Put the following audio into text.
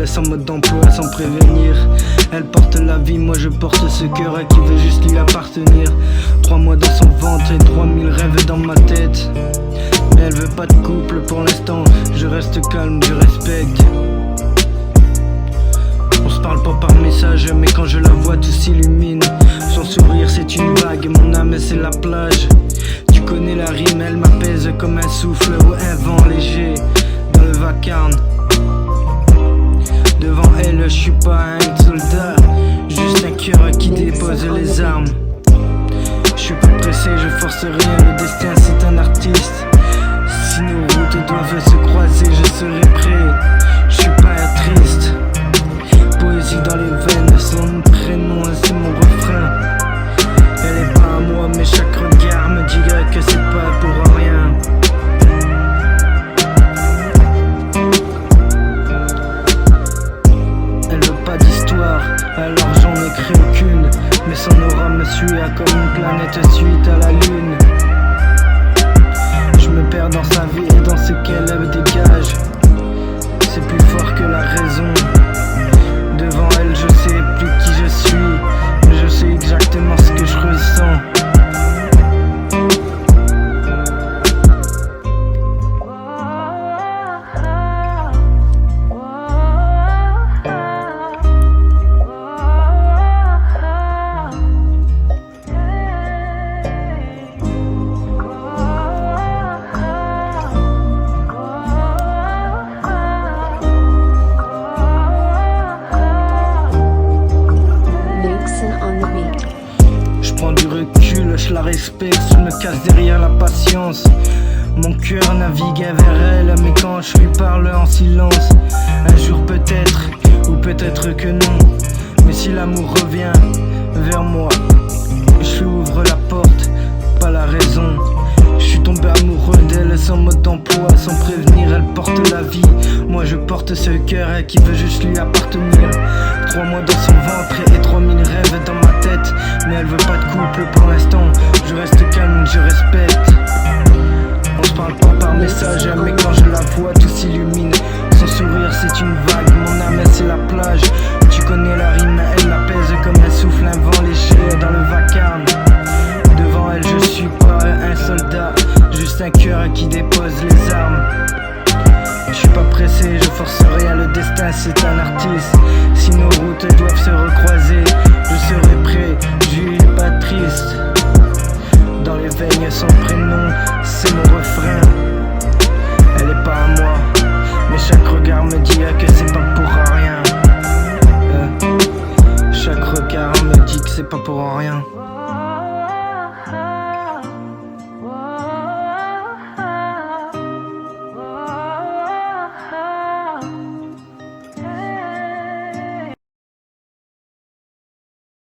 sans mode d'emploi, sans prévenir. Elle porte la vie, moi je porte ce cœur qui veut juste lui appartenir. 3 mois dans son ventre et 3000 rêves dans ma tête. Mais elle veut pas de couple pour l'instant, je reste calme, je respecte. On se parle pas par message, mais quand je la vois tout s'illumine. Son sourire c'est une vague, mon âme c'est la plage. Tu connais la rime, elle m'apaise comme un souffle ou un vent léger dans le vacarme. Devant elle je suis pas un soldat, juste un cœur qui dépose les armes. Je suis pas pressé, je force rien, le destin c'est un artiste. Si nos routes doivent se croiser, je serai prêt. Je suis pas triste. Poésie dans les veines, son prénom c'est mon refrain. Elle est pas à moi, mais chaque regard me dirait que c'est pas pour rien. Elle veut pas d'histoire, alors j'en écris aucune. Mais son aura me suit comme une planète suite à la lune. Je me perds dans sa vie et dans ce qu'elle dégage. C'est plus fort que la raison. Devant elle je sais plus qui je suis, mais je sais exactement ce que je ressens. Je prends du recul, je la respecte, je me cache derrière la patience. Mon cœur navigue vers elle, mais quand je lui parle en silence. Un jour peut-être, ou peut-être que non. Mais si l'amour revient vers moi, je lui ouvre la porte, pas la raison. Je suis tombé amoureux d'elle sans mode d'emploi, sans prévenir, elle porte la vie. Moi je porte ce cœur qui veut juste lui appartenir. 3 mois dans son ventre et 3000 rêves dans ma tête. Mais elle veut pas de couple pour l'instant, je reste calme, je respecte. On se parle pas par message, mais quand je la vois tout s'illumine. Son sourire c'est une vague, mon âme c'est la plage. Tu connais la rime, elle m'apaise comme un souffle, un vent léger dans le vacarme. Devant elle je suis pas un soldat, juste un cœur qui dépose les armes. Je suis pas pressé, je force rien, le destin c'est un artiste. Si nos routes doivent se recroiser, je serai prêt, je suis pas triste. Dans les veines son prénom, c'est mon refrain. Elle est pas à moi, mais chaque regard me dit que c'est pas pour rien. Chaque regard me dit que c'est pas pour rien.